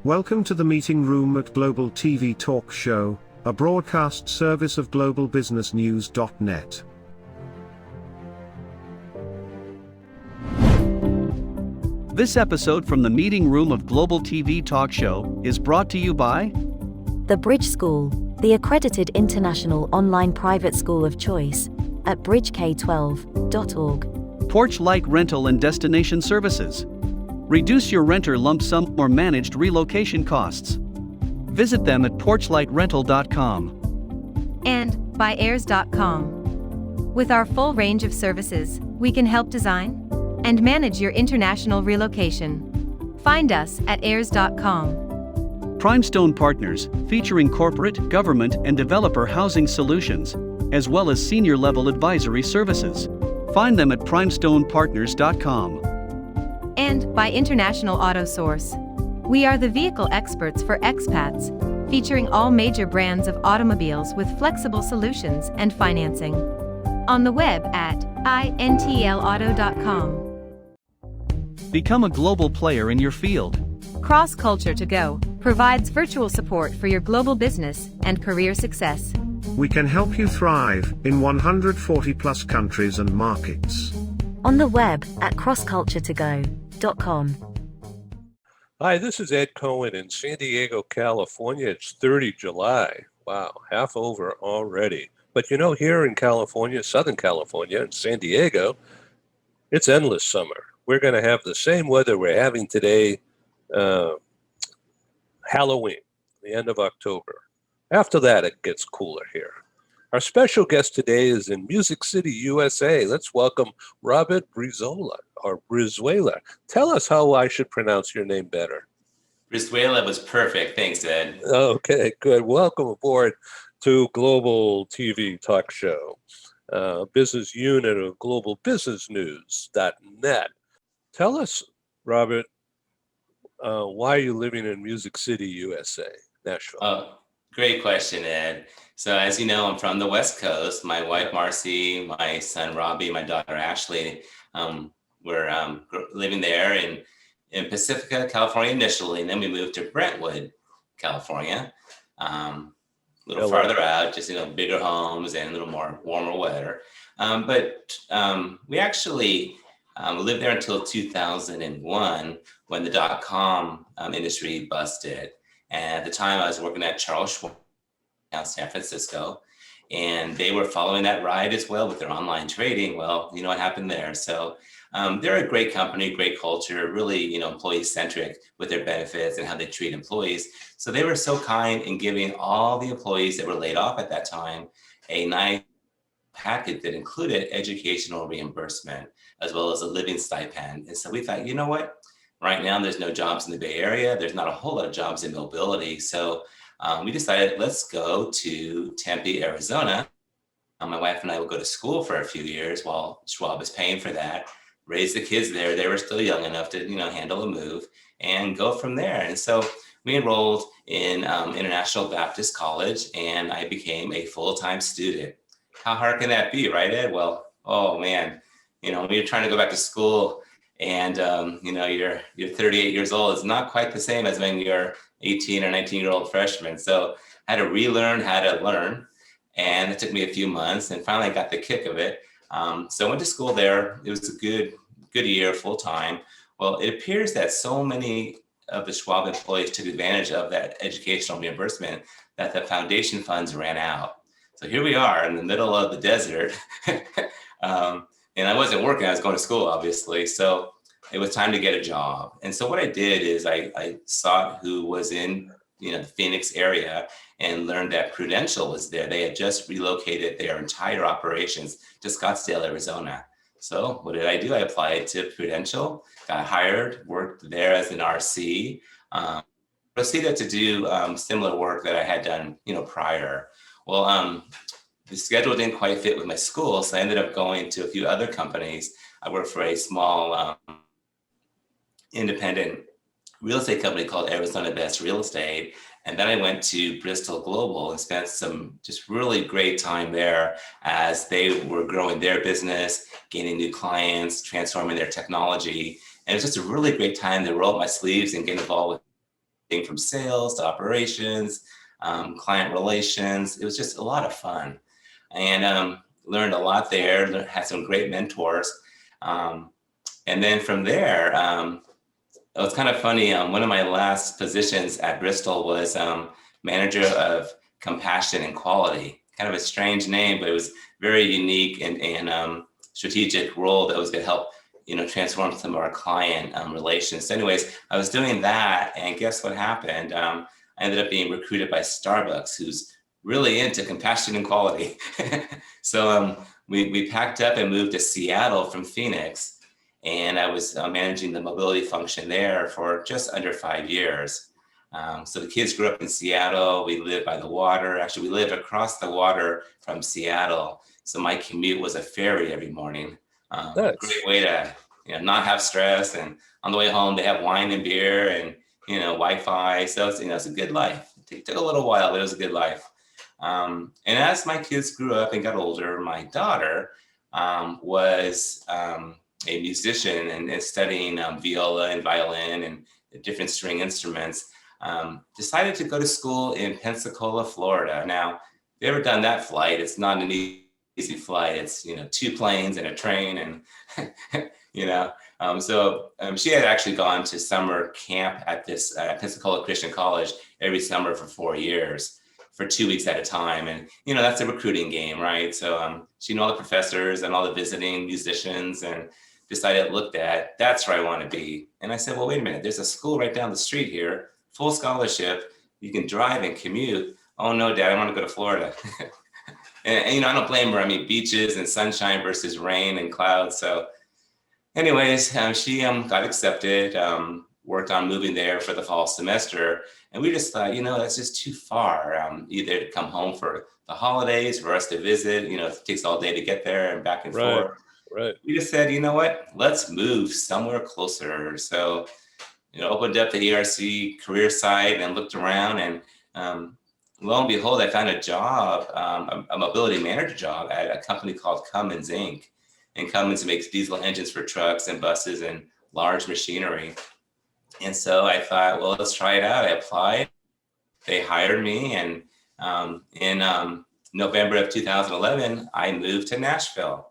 Welcome to the meeting room at Global TV Talk Show, a broadcast service of globalbusinessnews.net. This episode from the meeting room of Global TV Talk Show is brought to you by The Bridge School, the accredited international online private school of choice, at bridgek12.org. Porch Light Rental and Destination Services. Reduce your renter lump sum or managed relocation costs. Visit them at porchlightrental.com. And by airs.com. With our full range of services, we can help design and manage your international relocation. Find us at airs.com. Primestone Partners, featuring corporate, government, and developer housing solutions, as well as senior-level advisory services. Find them at primestonepartners.com. And by International Auto Source. We are the vehicle experts for expats, featuring all major brands of automobiles with flexible solutions and financing. On the web at intlauto.com. Become a global player in your field. Cross Culture to Go provides virtual support for your global business and career success. We can help you thrive in 140 plus countries and markets. On the web at crossculturetogo.com. Hi, this is Ed Cohen in San Diego, California. It's 30 July. Wow, half over already. But you know, here in California, Southern California, in San Diego, it's endless summer. We're going to have the same weather we're having today, Halloween, the end of October. After that, it gets cooler here. Our special guest today is in Music City, USA. Let's welcome Robert Brizuela, or Brizuela. Tell us how I should pronounce your name better. Brizuela was perfect. Thanks, Ed. Okay, good. Welcome aboard to Global TV Talk Show, business unit of globalbusinessnews.net. Tell us, Robert, why are you living in Music City, USA, Nashville? Oh, great question, Ed. So as you know, I'm from the West Coast. My wife, Marcy, my son, Robbie, my daughter, Ashley, we're living there in Pacifica, California initially, and then we moved to Brentwood, California, a little farther out, just, bigger homes and a little more warmer weather. But we actually lived there until 2001 when the .com industry busted. And at the time I was working at Charles Schwab in San Francisco, and they were following that ride as well with their online trading. Well, you know what happened there. So they're a great company, great culture, really, employee centric with their benefits and how they treat employees. So they were so kind in giving all the employees that were laid off at that time a nice package that included educational reimbursement as well as a living stipend. And so we thought, you know what? Right now, there's no jobs in the Bay Area. There's not a whole lot of jobs in mobility. So we decided, let's go to Tempe, Arizona. My wife and I will go to school for a few years while Schwab is paying for that, raise the kids there. They were still young enough to, handle a move and go from there. And so we enrolled in International Baptist College, and I became a full-time student. How hard can that be, right, Ed? Well, oh man, when you're trying to go back to school and you're 38 years old, it's not quite the same as when you're 18 or 19-year-old freshman. So I had to relearn how to learn, and it took me a few months, and finally I got the kick of it. So I went to school there. It was a good year, full time. Well, it appears that so many of the Schwab employees took advantage of that educational reimbursement that the foundation funds ran out. So here we are in the middle of the desert. And I wasn't working, I was going to school, obviously. So it was time to get a job. And so what I did is I sought who was in the Phoenix area and learned that Prudential was there. They had just relocated their entire operations to Scottsdale, Arizona. So what did I do? I applied to Prudential, got hired, worked there as an RC, proceeded to do similar work that I had done prior. Well, the schedule didn't quite fit with my school, so I ended up going to a few other companies. I worked for a small independent real estate company called Arizona Best Real Estate, And then I went to Bristol Global and spent some just really great time there as they were growing their business, gaining new clients, transforming their technology. And it was just a really great time to roll up my sleeves and get involved with things from sales to operations, client relations. It was just a lot of fun. And learned a lot there, had some great mentors. And then from there, it was kind of funny. One of my last positions at Bristol was manager of compassion and quality. Kind of a strange name, but it was very unique and strategic role that was going to help, transform some of our client relations. So anyways, I was doing that, and guess what happened? I ended up being recruited by Starbucks, who's really into compassion and quality. So we packed up and moved to Seattle from Phoenix. And I was managing the mobility function there for just under 5 years. So the kids grew up in Seattle. We lived by the water. Actually, we lived across the water from Seattle. So my commute was a ferry every morning. Nice. Great way to not have stress. And on the way home, they have wine and beer and Wi-Fi. So it's a good life. It took a little while, but it was a good life. And as my kids grew up and got older, my daughter was a musician and studying viola and violin and different string instruments, decided to go to school in Pensacola, Florida. Now, if you've ever done that flight, it's not an easy flight. It's, 2 planes and a train and, so she had actually gone to summer camp at this Pensacola Christian College every summer for 4 years, for 2 weeks at a time. And, that's a recruiting game, right? So she knew all the professors and all the visiting musicians and decided, that's where I want to be. And I said, well, wait a minute, there's a school right down the street here, full scholarship. You can drive and commute. Oh no, Dad, I want to go to Florida. and I don't blame her. I mean, beaches and sunshine versus rain and clouds. So anyways, she got accepted, worked on moving there for the fall semester. And we just thought, that's just too far, either to come home for the holidays, for us to visit, it takes all day to get there and back and forth. Right. We just said, let's move somewhere closer. So, opened up the ERC career site and looked around, and lo and behold, I found a job, a mobility manager job at a company called Cummins Inc. And Cummins makes diesel engines for trucks and buses and large machinery. And so I thought, well, let's try it out. I applied. They hired me, and in November of 2011, I moved to Nashville.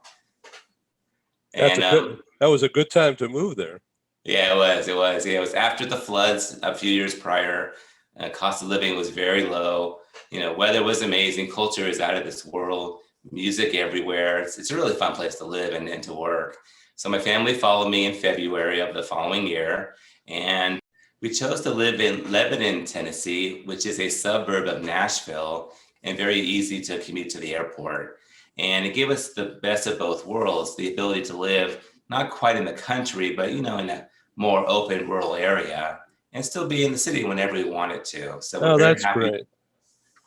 That was a good time to move there. Yeah, it was. Yeah, it was after the floods a few years prior. Cost of living was very low. Weather was amazing. Culture is out of this world. Music everywhere. It's a really fun place to live and to work. So my family followed me in February of the following year, and we chose to live in Lebanon, Tennessee, which is a suburb of Nashville and very easy to commute to the airport. And it gave us the best of both worlds, the ability to live not quite in the country, but in a more open rural area and still be in the city whenever we wanted to. So we're very happy great. with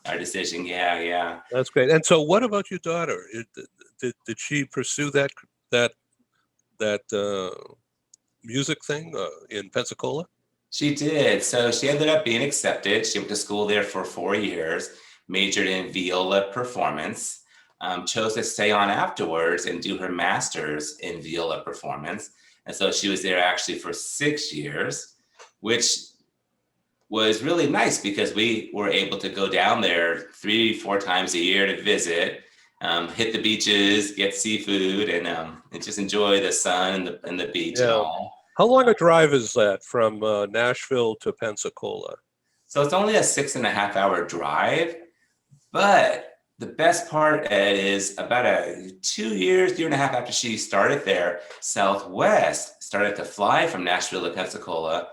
our decision. Yeah. That's great. And so what about your daughter? Did she pursue that music thing in Pensacola? She did. So she ended up being accepted. She went to school there for 4 years, majored in viola performance. Chose to stay on afterwards and do her master's in viola performance. And so she was there actually for 6 years, which was really nice because we were able to go down there 3-4 times a year to visit, hit the beaches, get seafood, and just enjoy the sun and the beach and all. How long a drive is that from Nashville to Pensacola? So it's only a 6.5 hour drive, but the best part, Ed, is about 2 years, year and a half after she started there, Southwest started to fly from Nashville to Pensacola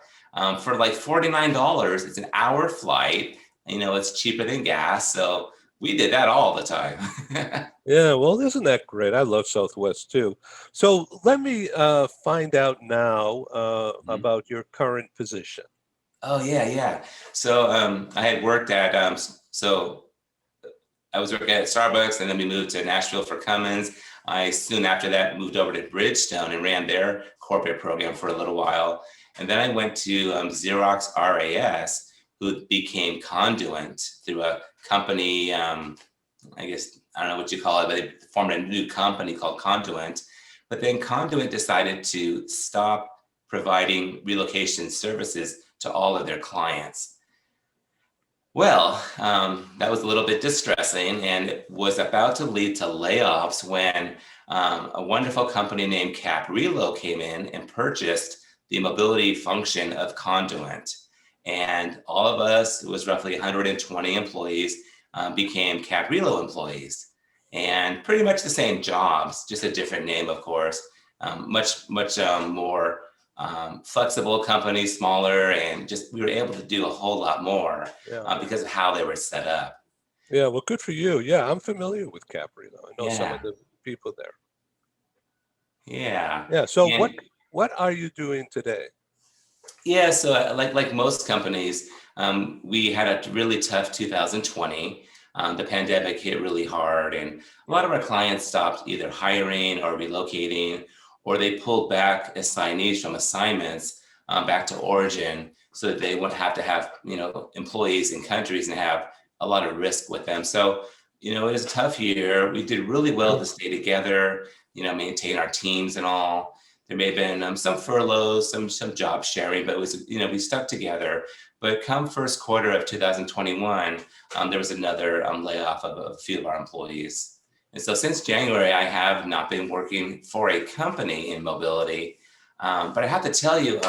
for like $49. It's an hour flight. It's cheaper than gas. So we did that all the time. Yeah, well, isn't that great? I love Southwest too. So let me find out now about your current position. Oh, yeah. So I had worked at, I was working at Starbucks, and then we moved to Nashville for Cummins. I soon after that moved over to Bridgestone and ran their corporate program for a little while. And then I went to Xerox RAS, who became Conduent through a company, I guess, I don't know what you call it, but they formed a new company called Conduent. But then Conduent decided to stop providing relocation services to all of their clients. Well, that was a little bit distressing and was about to lead to layoffs when a wonderful company named CapRelo came in and purchased the mobility function of Conduent. And all of us, it was roughly 120 employees, became CapRelo employees. And pretty much the same jobs, just a different name, of course. Much more flexible company, smaller, and just we were able to do a whole lot more because of how they were set up. Yeah, well, good for you. Yeah, I'm familiar with CapRelo. I know some of Yeah. the people there. Yeah. Yeah. So And what are you doing today? yeah, so like most companies, we had a really tough 2020. The pandemic hit really hard, and a lot of our clients stopped either hiring or relocating, or they pulled back assignees from assignments back to origin, so that they wouldn't have to have employees in countries and have a lot of risk with them. So it was a tough year. We did really well to stay together, maintain our teams and all. There may have been some furloughs, some job sharing, but it was, we stuck together. But come first quarter of 2021, there was another layoff of a few of our employees. And so since January, I have not been working for a company in mobility. But I have to tell you,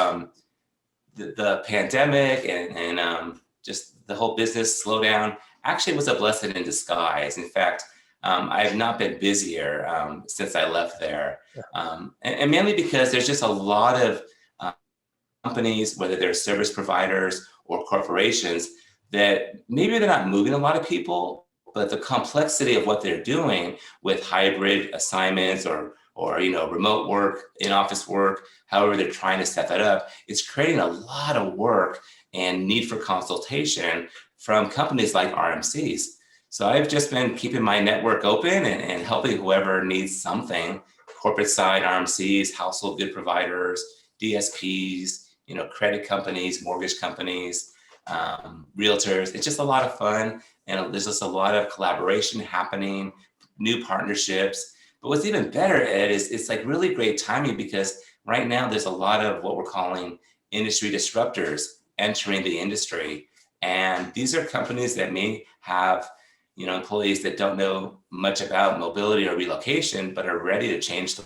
the pandemic and just the whole business slowdown actually was a blessing in disguise. In fact, I have not been busier since I left there. And mainly because there's just a lot of companies, whether they're service providers or corporations, that maybe they're not moving a lot of people, but the complexity of what they're doing with hybrid assignments or remote work, in-office work, however they're trying to set that up, it's creating a lot of work and need for consultation from companies like RMCs. So I've just been keeping my network open and helping whoever needs something, corporate side, RMCs, household good providers, DSPs, credit companies, mortgage companies, realtors. It's just a lot of fun. And there's just a lot of collaboration happening, new partnerships. But what's even better, Ed, is it's like really great timing because right now there's a lot of what we're calling industry disruptors entering the industry. And these are companies that may have employees that don't know much about mobility or relocation, but are ready to change the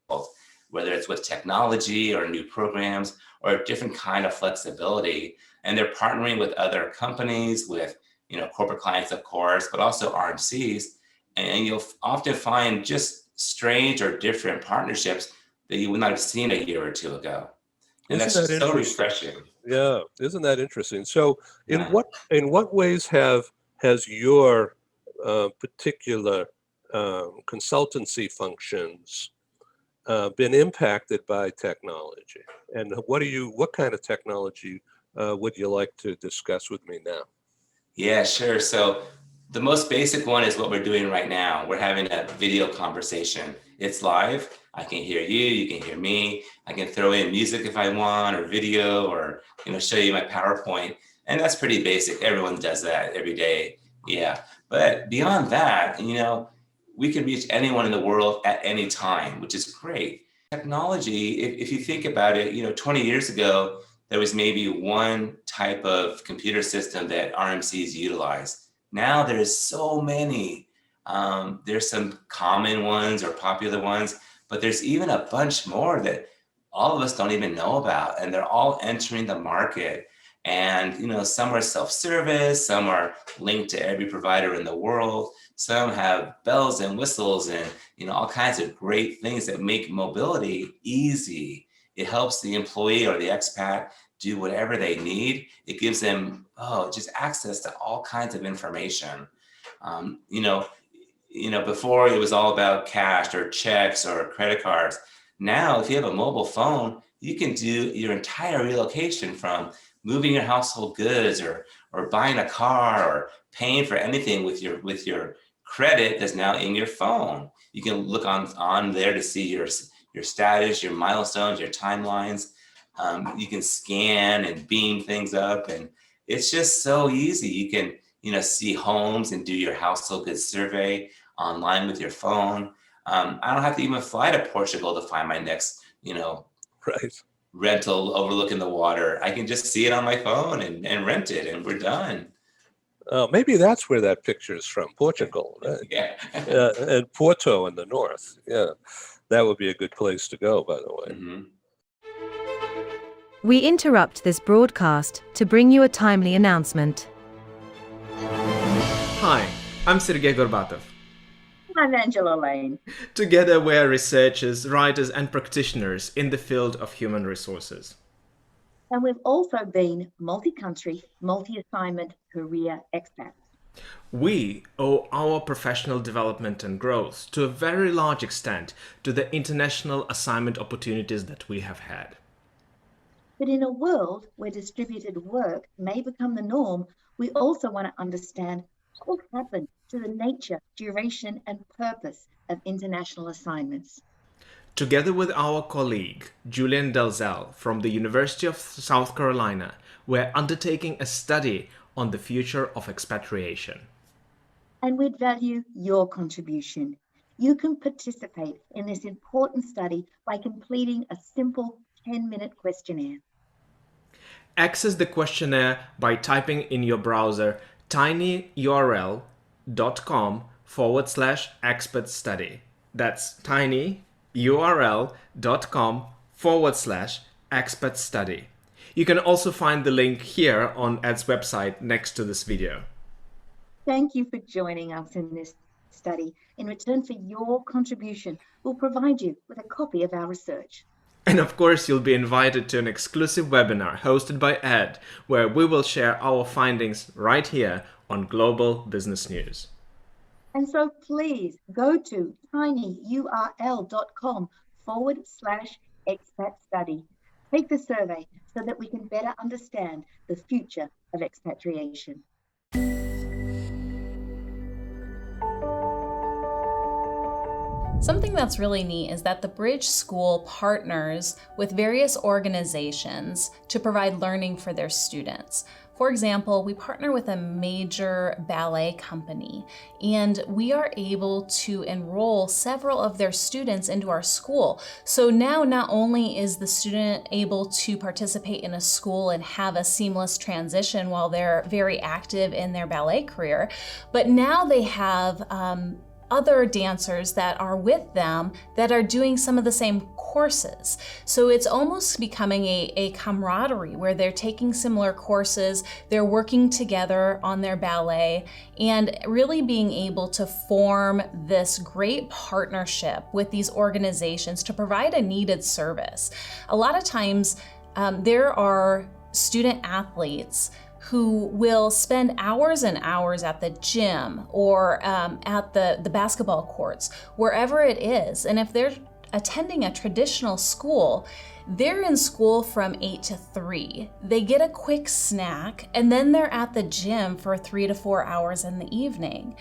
world, whether it's with technology or new programs or a different kind of flexibility. And they're partnering with other companies, with corporate clients, of course, but also RMCs. And you'll often find just strange or different partnerships that you would not have seen a year or two ago. And Isn't that's that just so interesting? refreshing. Yeah, isn't that interesting? So, in Yeah. what ways has your particular consultancy functions been impacted by technology? And what kind of technology would you like to discuss with me now? Yeah, sure. So the most basic one is what we're doing right now. We're having a video conversation. It's live. I can hear you, you can hear me. I can throw in music if I want, or video, or show you my PowerPoint. And that's pretty basic. Everyone does that every day. Yeah. But beyond that, we can reach anyone in the world at any time, which is great. Technology, if you think about it, 20 years ago, there was maybe one type of computer system that RMCs utilize. Now there's so many. There's some common ones or popular ones, but there's even a bunch more that all of us don't even know about, and they're all entering the market. And some are self-service, some are linked to every provider in the world, some have bells and whistles and all kinds of great things that make mobility easy. It helps the employee or the expat do whatever they need. It gives them just access to all kinds of information. Before it was all about cash or checks or credit cards. Now, if you have a mobile phone, you can do your entire relocation, from moving your household goods or buying a car or paying for anything with your credit that's now in your phone. You can look on there to see your status, your milestones, your timelines. You can scan and beam things up, and it's just so easy. You can, see homes and do your household goods survey online with your phone. I don't have to even fly to Portugal to find my next, Right. rental overlooking the water. I can just see it on my phone and rent it, and we're done. Maybe that's where that picture is from, Portugal, right? Yeah. And Porto in the north. Yeah, that would be a good place to go, by the way. Mm-hmm. We interrupt this broadcast to bring you a timely announcement. Hi, I'm Sergey Gorbatov. I'm Angela Lane. Together we're researchers, writers and practitioners in the field of human resources. And we've also been multi-country, multi-assignment career expats. We owe our professional development and growth to a very large extent to the international assignment opportunities that we have had. But in a world where distributed work may become the norm, we also want to understand what will happen to the nature, duration, and purpose of international assignments. Together with our colleague, Julian Dalzell from the University of South Carolina, we're undertaking a study on the future of expatriation. And we'd value your contribution. You can participate in this important study by completing a simple 10-minute questionnaire. Access the questionnaire by typing in your browser tinyurl.com/expert study. That's tinyurl.com/expert study. You can also find the link here on Ed's website next to this video. Thank you for joining us in this study. In return for your contribution, we'll provide you with a copy of our research. And of course, you'll be invited to an exclusive webinar hosted by Ed, where we will share our findings right here on Global Business News. And so please go to tinyurl.com/expat study. Take the survey so that we can better understand the future of expatriation. Something that's really neat is that the Bridge School partners with various organizations to provide learning for their students. For example, we partner with a major ballet company, and we are able to enroll several of their students into our school. So now not only is the student able to participate in a school and have a seamless transition while they're very active in their ballet career, but now they have other dancers that are with them that are doing some of the same courses. So it's almost becoming a camaraderie where they're taking similar courses, they're working together on their ballet, and really being able to form this great partnership with these organizations to provide a needed service. A lot of times there are student athletes who will spend hours and hours at the gym or at the basketball courts, wherever it is. And if they're attending a traditional school, they're in school from 8 to 3. They get a quick snack, and then they're at the gym for 3 to 4 hours in the evening.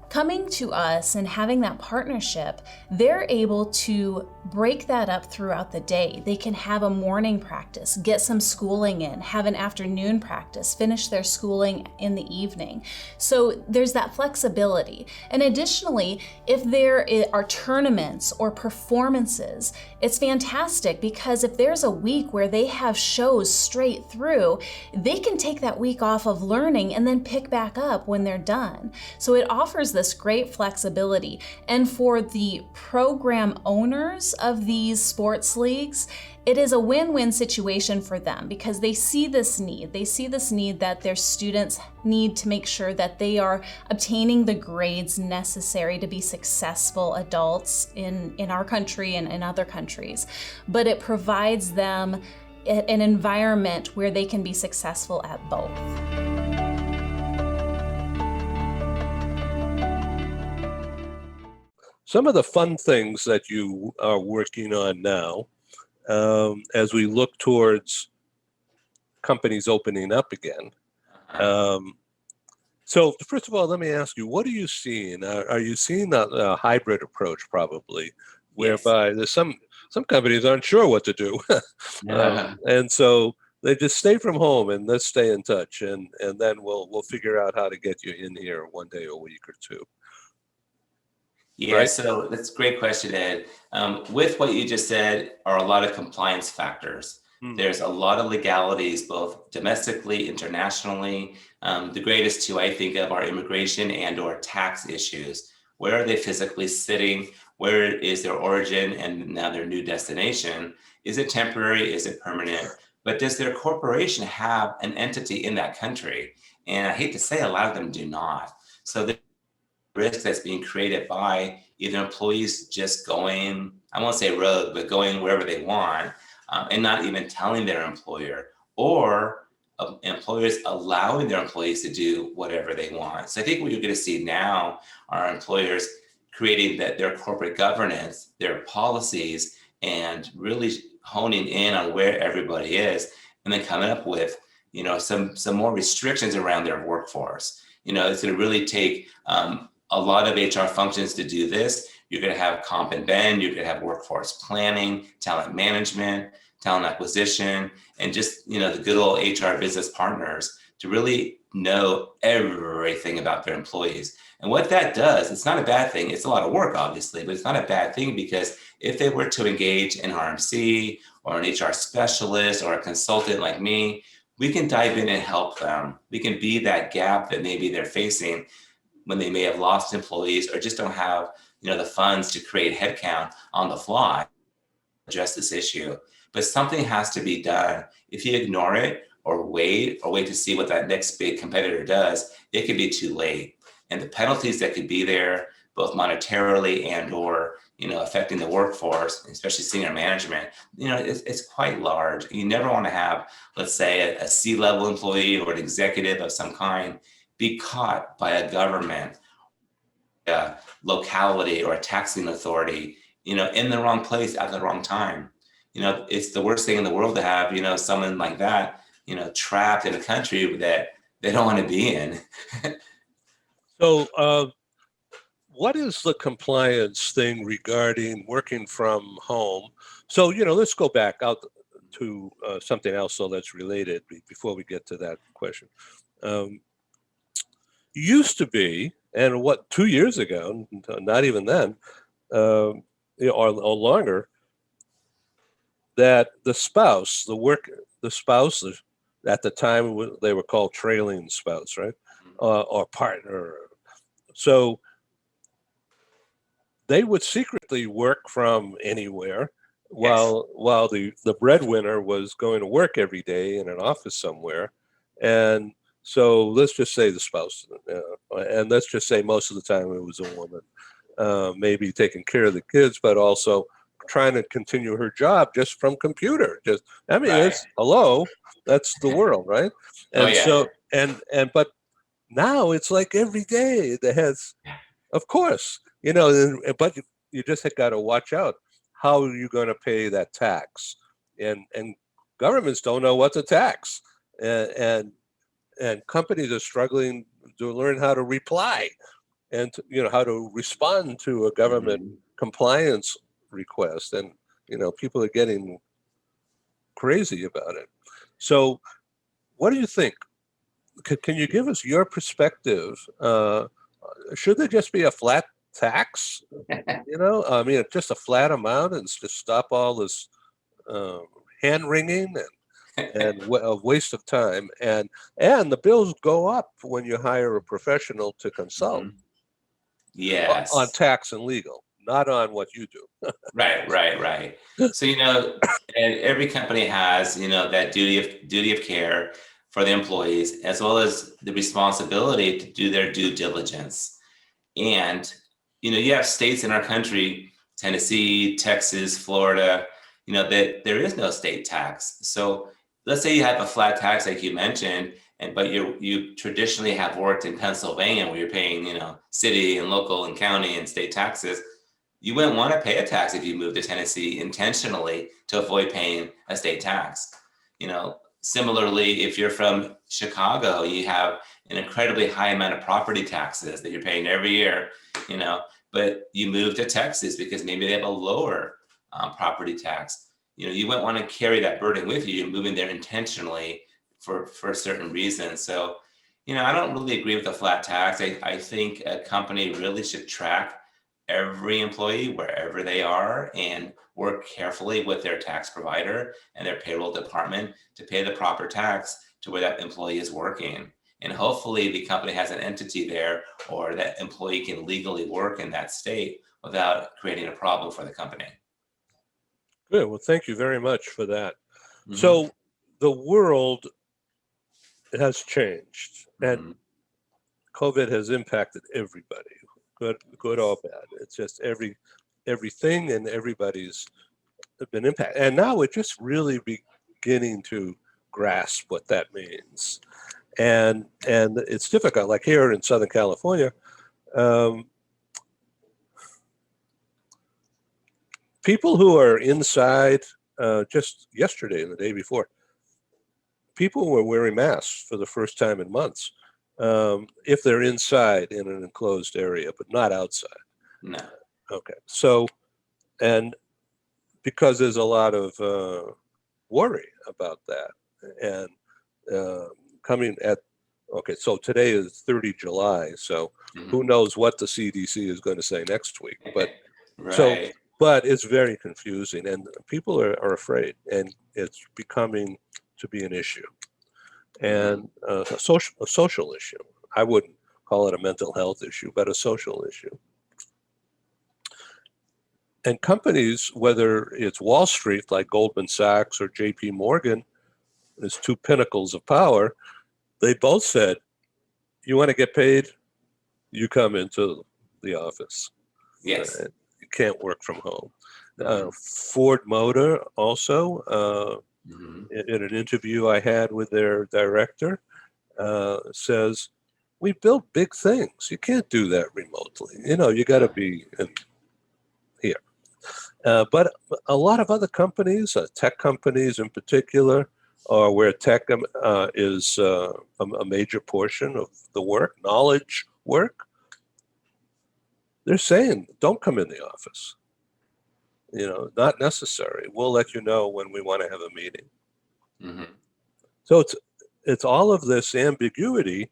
Coming to us and having that partnership, they're able to break that up throughout the day. They can have a morning practice, get some schooling in, have an afternoon practice, finish their schooling in the evening. So there's that flexibility. And additionally, if there are tournaments or performances, it's fantastic because if there's a week where they have shows straight through, they can take that week off of learning and then pick back up when they're done. So it offers this great flexibility. And for the program owners of these sports leagues, it is a win-win situation for them because they see this need. They see this need that their students need to make sure that they are obtaining the grades necessary to be successful adults in our country and in other countries. But it provides them an environment where they can be successful at both. Some of the fun things that you are working on now, as we look towards companies opening up again. So first of all, let me ask you, what are you seeing? Are you seeing a hybrid approach probably, whereby there's some companies aren't sure what to do. And so They just stay from home and let's stay in touch, and then we'll figure out how to get you in here one day a week or two. Yeah, Right? so that's a great question, Ed. With what you just said are a lot of compliance factors. There's a lot of legalities, both domestically, internationally. The greatest two I think of are immigration and or tax issues. Where are they physically sitting? Where is their origin and now their new destination? Is it temporary? Is it permanent? But does their corporation have an entity in that country? And I hate to say, a lot of them do not. So the risk that's being created by either employees just going, I won't say rogue, but going wherever they want, and not even telling their employer, or employers allowing their employees to do whatever they want. So I think what you're going to see now are employers creating their corporate governance, their policies, and really honing in on where everybody is, and then coming up with, some more restrictions around their workforce. It's going to really take a lot of HR functions to do this. You're going to have comp and ben, you're going to have workforce planning, talent management, talent acquisition, and just, the good old HR business partners to really know everything about their employees. And what that does, it's not a bad thing. It's a lot of work, obviously, but it's not a bad thing, because if they were to engage in RMC or an HR specialist or a consultant like me, we can dive in and help them. We can be that gap that maybe they're facing when they may have lost employees or just don't have, the funds to create headcount on the fly, address this issue. But something has to be done. If you ignore it or wait to see what that next big competitor does, it could be too late. And the penalties that could be there, both monetarily and or, affecting the workforce, especially senior management, it's quite large. You never want to have, let's say, a C-level employee or an executive of some kind be caught by a government, a locality, or a taxing authority, in the wrong place at the wrong time. It's the worst thing in the world to have, someone like that, trapped in a country that they don't want to be in. So, what is the compliance thing regarding working from home? So, let's go back out to something else so that's related before we get to that question. Used to be, and 2 years ago, not even then, or longer, that the spouse, at the time they were called trailing spouse, right? Or partner. So they would secretly work from anywhere while the breadwinner was going to work every day in an office somewhere. And so let's just say the spouse, and let's just say most of the time it was a woman, maybe taking care of the kids, but also trying to continue her job just from computer. It's hello, that's the world, right? And so, but now it's like every day that has, of course, but you just got to watch out. How are you going to pay that tax? And governments don't know what to tax, and companies are struggling to learn how to reply and how to respond to a government compliance request. And people are getting crazy about it. So what do you think? Can you give us your perspective? Should there just be a flat tax? Just a flat amount and to stop all this hand wringing and a waste of time, and the bills go up when you hire a professional to consult. Yes. On tax and legal, not on what you do. Right. So, and every company has, that duty of care for the employees, as well as the responsibility to do their due diligence. And, you have states in our country, Tennessee, Texas, Florida, that there is no state tax. So let's say you have a flat tax, like you mentioned, but you traditionally have worked in Pennsylvania, where you're paying, city and local and county and state taxes. You wouldn't want to pay a tax if you moved to Tennessee intentionally to avoid paying a state tax. Similarly, if you're from Chicago, you have an incredibly high amount of property taxes that you're paying every year, but you move to Texas because maybe they have a lower property tax. you wouldn't want to carry that burden with you. You're moving there intentionally for a certain reason. So, I don't really agree with the flat tax. I think a company really should track every employee wherever they are and work carefully with their tax provider and their payroll department to pay the proper tax to where that employee is working. And hopefully the company has an entity there, or that employee can legally work in that state without creating a problem for the company. Good. Well, thank you very much for that. Mm-hmm. So the world has changed, and COVID has impacted everybody, good or bad. It's just everything and everybody's been impacted. And now we're just really beginning to grasp what that means. And it's difficult. Like here in Southern California, people who are inside, just yesterday and the day before, people were wearing masks for the first time in months, if they're inside in an enclosed area, but not outside. No. Okay. So, and because there's a lot of worry about that, and so today is 30 July, so who knows what the CDC is going to say next week, but right. But it's very confusing, and people are afraid, and it's becoming to be an issue, and a social issue. I wouldn't call it a mental health issue, but a social issue. And companies, whether it's Wall Street like Goldman Sachs or JP Morgan, as two pinnacles of power, they both said, you want to get paid, you come into the office. Yes. You can't work from home. Ford Motor also, in an interview I had with their director, says, we built big things. You can't do that remotely. You got to be here. But a lot of other companies, tech companies in particular, are where tech is a major portion of the work, knowledge work. They're saying, don't come in the office. Not necessary. We'll let you know when we want to have a meeting. So it's all of this ambiguity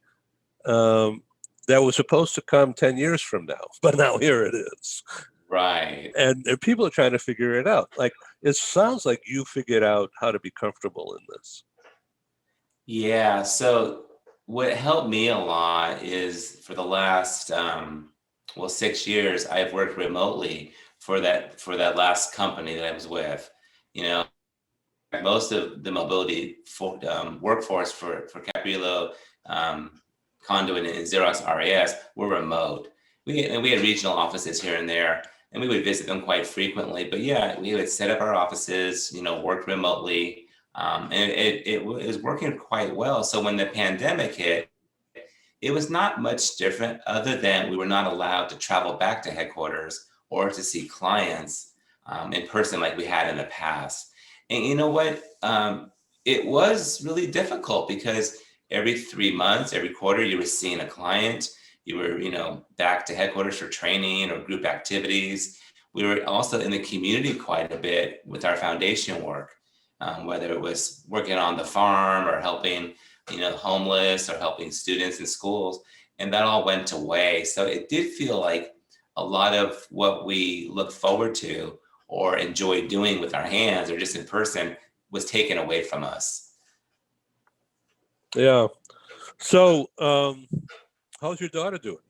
that was supposed to come 10 years from now, but now here it is. Right. And people are trying to figure it out. Like, it sounds like you figured out how to be comfortable in this. Yeah. So what helped me a lot is for the last 6 years, I've worked remotely for that last company that I was with. Most of the mobility workforce for Caprillo, Conduit, and Xerox RAS were remote. We had regional offices here and there, and we would visit them quite frequently. But yeah, we would set up our offices, work remotely, and it was working quite well. So when the pandemic hit, it was not much different, other than we were not allowed to travel back to headquarters or to see clients in person like we had in the past. And you know what? It was really difficult because every 3 months, every quarter, you were seeing a client. You were, back to headquarters for training or group activities. We were also in the community quite a bit with our foundation work, whether it was working on the farm or helping, homeless, or helping students in schools. And that all went away. So it did feel like a lot of what we look forward to or enjoy doing with our hands or just in person was taken away from us. Yeah. So, how's your daughter doing?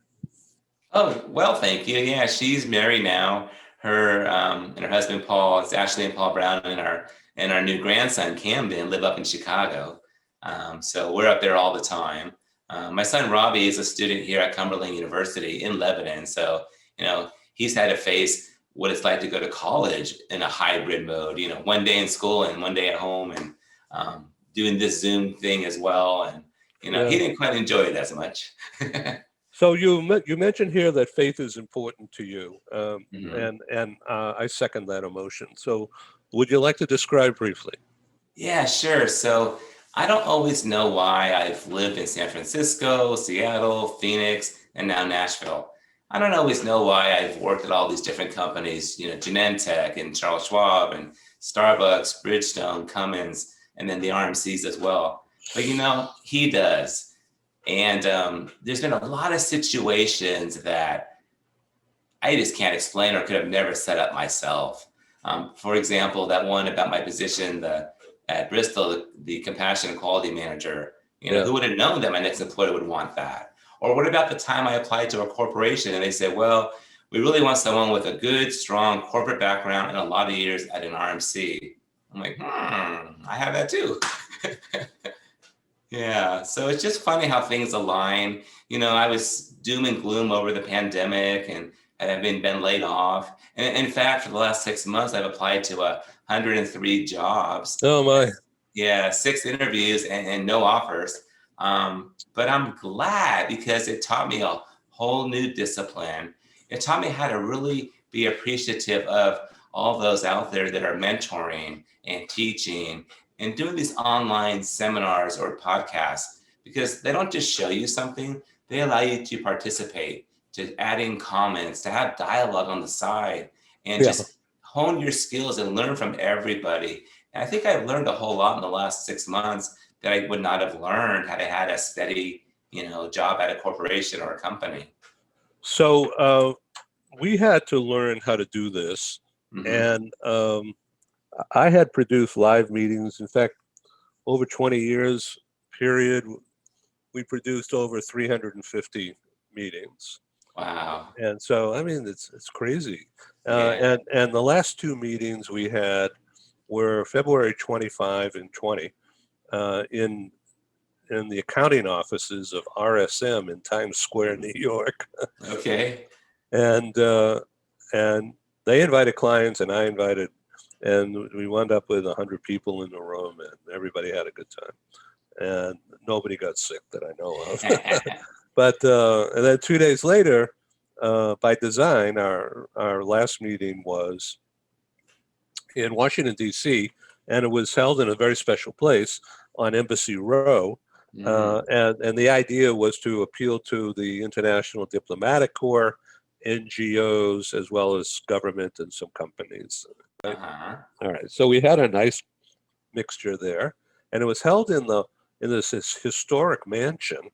Oh, well, thank you. Yeah, she's married now. Her and her husband Paul, it's Ashley and Paul Brown, and our new grandson Camden live up in Chicago. So we're up there all the time. My son Robbie is a student here at Cumberland University in Lebanon. So, he's had to face what it's like to go to college in a hybrid mode, one day in school and one day at home, and doing this Zoom thing as well. And, he didn't quite enjoy it as much. So you mentioned here that faith is important to you, and I second that emotion. So would you like to describe briefly? Yeah, sure. So I don't always know why I've lived in San Francisco, Seattle, Phoenix, and now Nashville. I don't always know why I've worked at all these different companies, Genentech and Charles Schwab and Starbucks, Bridgestone, Cummins, and then the RMCs as well. But he does. And there's been a lot of situations that I just can't explain or could have never set up myself. For example, that one about my position at Bristol, the compassion and quality manager, who would have known that my next employer would want that? Or what about the time I applied to a corporation and they said, well, we really want someone with a good, strong corporate background and a lot of years at an RMC. I'm like, I have that too. Yeah, so it's just funny how things align. I was doom and gloom over the pandemic and I've been laid off. And in fact, for the last 6 months, I've applied to 103 jobs. Oh my. Yeah, 6 interviews and no offers. But I'm glad because it taught me a whole new discipline. It taught me how to really be appreciative of all those out there that are mentoring and teaching and doing these online seminars or podcasts, because they don't just show you something, they allow you to participate, to add in comments, to have dialogue on the side, and just hone your skills and learn from everybody. And I think I've learned a whole lot in the last 6 months that I would not have learned had I had a steady, job at a corporation or a company. So we had to learn how to do this. And I had produced live meetings. In fact, over 20 years period, we produced over 350 meetings. Wow. And so, I mean, it's crazy. And the last 2 meetings we had were February 25 and 20 in the accounting offices of RSM in Times Square, New York. Okay. And they invited clients and I invited, and we wound up with 100 people in the room and everybody had a good time. And nobody got sick that I know of. But and then 2 days later, by design, our last meeting was in Washington, D.C., and it was held in a very special place on Embassy Row. And the idea was to appeal to the International Diplomatic Corps, NGOs, as well as government and some companies. Right? All right. So we had a nice mixture there, and it was held in this historic mansion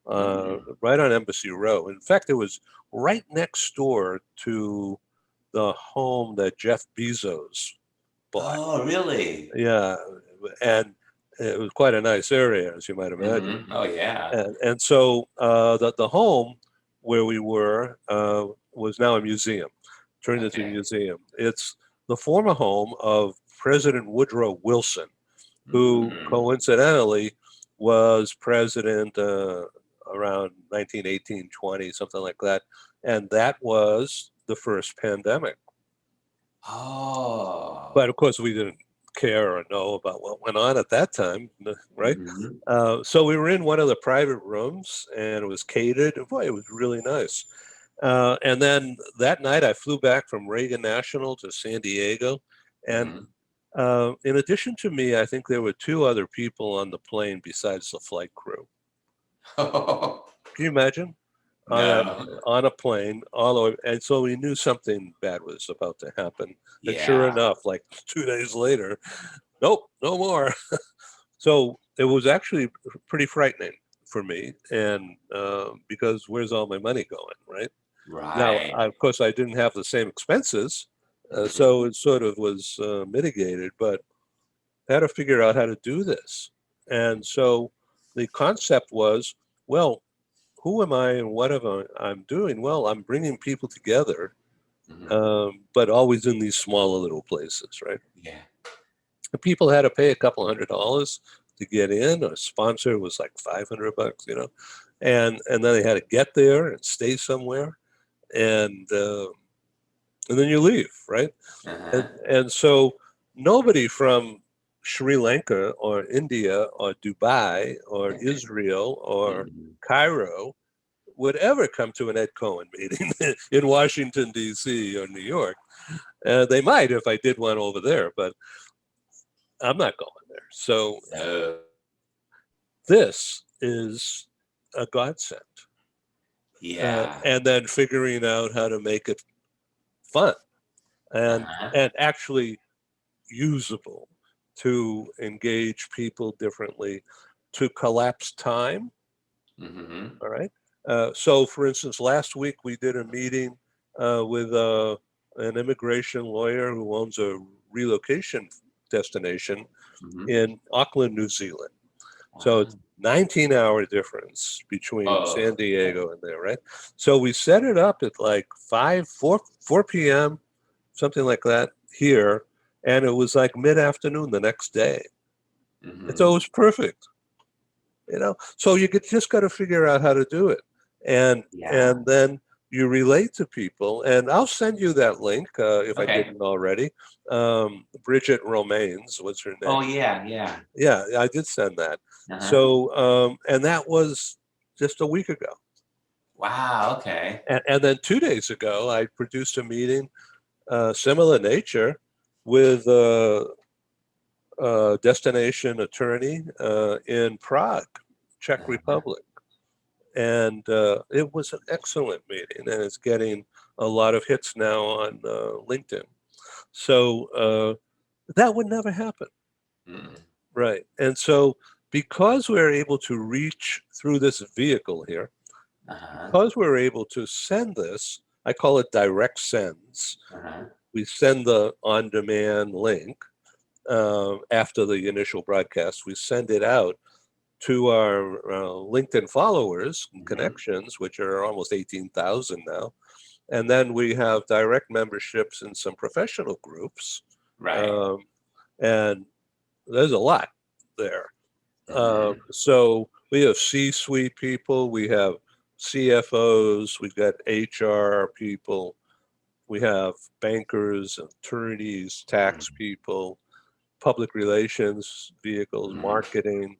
right on Embassy Row. In fact, it was right next door to the home that Jeff Bezos bought. Oh, really? Yeah, and it was quite a nice area, as you might imagine. Oh, yeah. And so the home where we were was now a museum, turned into a museum. It's the former home of President Woodrow Wilson, who coincidentally was president around 1918, 20, something like that. And that was the first pandemic. Oh. But of course, we didn't care or know about what went on at that time, right? So we were in one of the private rooms and it was catered. Boy, it was really nice. And then that night I flew back from Reagan National to San Diego. And in addition to me, I think there were 2 other people on the plane besides the flight crew. Can you imagine? No. On a plane, all over, and so we knew something bad was about to happen. And sure enough, like 2 days later, nope, no more. So it was actually pretty frightening for me, and because where's all my money going, right? Right. Now, of course, I didn't have the same expenses, so it sort of was mitigated, but I had to figure out how to do this. And so the concept was, well, who am I and what I'm doing? Well, I'm bringing people together, but always in these smaller little places, right? Yeah. And people had to pay a couple $100 to get in. A sponsor was like $500, and then they had to get there and stay somewhere, and then you leave, right? And so nobody from Sri Lanka or India or Dubai or Israel or Cairo would ever come to an Ed Cohen meeting in Washington, D.C. or New York. They might if I did one over there, but I'm not going there. So this is a godsend. Yeah. And then figuring out how to make it fun and actually usable, to engage people differently, to collapse time. Mm-hmm. All right. So, for instance, last week we did a meeting with an immigration lawyer who owns a relocation destination Mm-hmm. in Auckland, New Zealand. So Wow. it's 19-hour difference between San Oh, Diego and there, right? So we set it up at like 4 p.m., something like that here, and it was like mid-afternoon the next day. mm-hmm. So it was perfect, you know. So you just got to figure out how to do it, and Yeah. then you relate to people. And I'll send you that link if I Okay. didn't already. Bridget Romaines was her name. Oh, yeah, yeah. Yeah, I did send that. Uh-huh. So, and that was just a week ago. Wow, okay. And then 2 days ago, I produced a meeting, similar nature, with a destination attorney in Prague, Czech Republic. And it was an excellent meeting, and it's getting a lot of hits now on LinkedIn. So that would never happen. Mm. Right. And so because we're able to reach through this vehicle here, Uh-huh. because we're able to send this, I call it direct sends. Uh-huh. We send the on-demand link after the initial broadcast. We send it out to our LinkedIn followers and connections, which are almost 18,000 now. And then we have direct memberships in some professional groups. Right. And there's a lot there. So we have C-suite people, we have CFOs, we've got HR people, we have bankers, attorneys, tax people, public relations vehicles, marketing,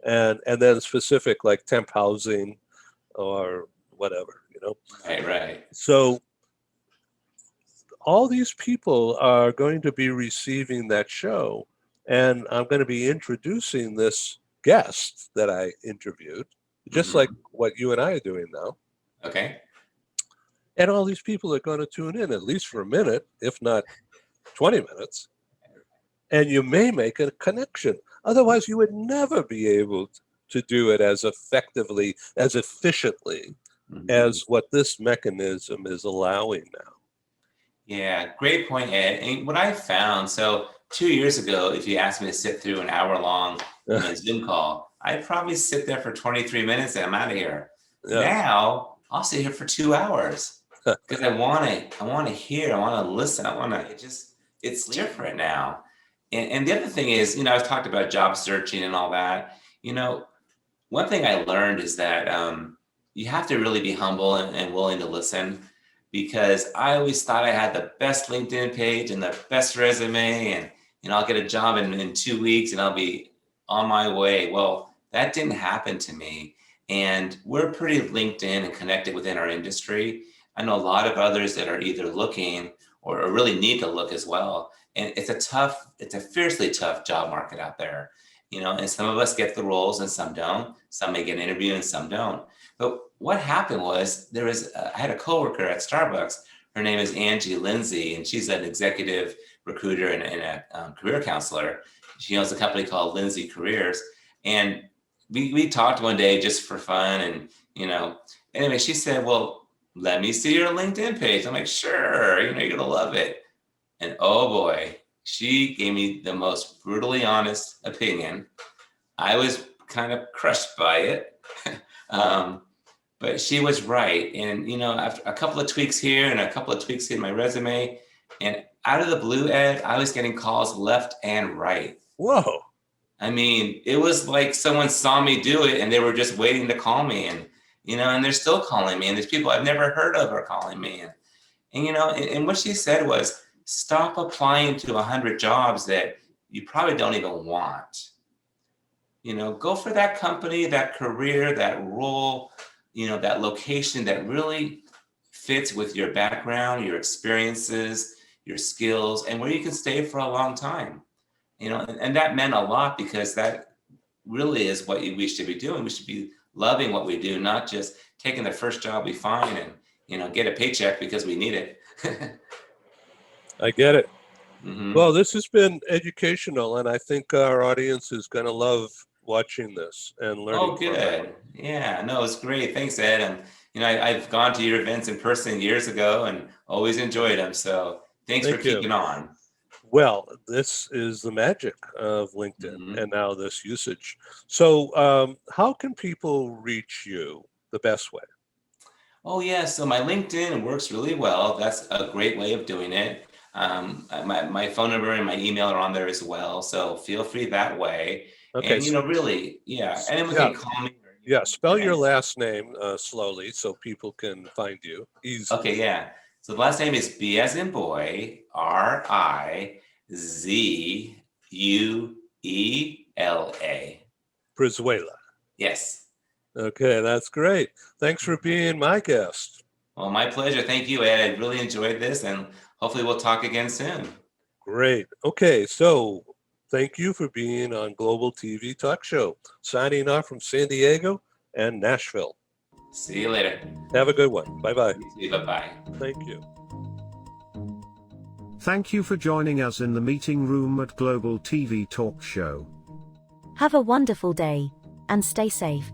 and then specific like temp housing or whatever, you know. Right. So all these people are going to be receiving that show, and I'm going to be introducing this guest that I interviewed, just like what you and I are doing now. Okay. And all these people are going to tune in at least for a minute, if not 20 minutes. And you may make a connection. Otherwise, you would never be able to do it as effectively, as efficiently as what this mechanism is allowing now. Yeah, great point, Ed. And what I found, so 2 years ago, if you asked me to sit through an hour-long Zoom call, I'd probably sit there for 23 minutes and I'm out of here. Yeah. Now, I'll sit here for 2 hours because I want to hear, I want to listen, it's different now. And the other thing is, I was talked about job searching and all that. One thing I learned is that you have to really be humble and willing to listen, because I always thought I had the best LinkedIn page and the best resume, and I'll get a job in 2 weeks and I'll be on my way. Well, that didn't happen to me. And we're pretty LinkedIn and connected within our industry. I know a lot of others that are either looking or really need to look as well. And it's a fiercely tough job market out there, and some of us get the roles and some don't. Some may get an interview and some don't. But what happened was I had a coworker at Starbucks. Her name is Angie Lindsay, and she's an executive recruiter and a career counselor. She owns a company called Lindsay Careers. And we talked one day just for fun. And, anyway, she said, well, let me see your LinkedIn page. I'm like, sure, you're going to love it. And oh boy, she gave me the most brutally honest opinion. I was kind of crushed by it. But she was right. And, after a couple of tweaks here and a couple of tweaks in my resume, and out of the blue, Ed, I was getting calls left and right. Whoa. I mean, it was like someone saw me do it and they were just waiting to call me. And, and they're still calling me. And there's people I've never heard of are calling me. And what she said was, stop applying to 100 jobs that you probably don't even want. Go for that company, that career, that role, that location that really fits with your background, your experiences, your skills, and where you can stay for a long time. And that meant a lot, because that really is what we should be doing. We should be loving what we do, not just taking the first job we find and, get a paycheck because we need it. I get it. Well, this has been educational, and I think our audience is going to love watching this and learning Oh, from it. good. Yeah, no, it's great. Thanks, Ed. And I've gone to your events in person years ago and always enjoyed them. So thanks for Thank you. keeping on. Well, this is the magic of LinkedIn Mhm. and now this usage. So, how can people reach you the best way? Oh, yeah. So my LinkedIn works really well. That's a great way of doing it. My phone number and my email are on there as well. So feel free that way. Okay, And, really, yeah, anyone yeah, can call me. yeah. Spell your And last name slowly so people can find you easily. Okay, yeah. So the last name is B as in boy, Rizuela. Brizuela. Yes. Okay, that's great. Thanks for being my guest. Well, my pleasure. Thank you, Ed. I really enjoyed this, and hopefully we'll talk again soon. Great. Okay, so thank you for being on Global TV Talk Show. Signing off from San Diego and Nashville. See you later. Have a good one. Bye-bye. Bye-bye. Thank you. Thank you for joining us in the meeting room at Global TV Talk Show. Have a wonderful day, and stay safe.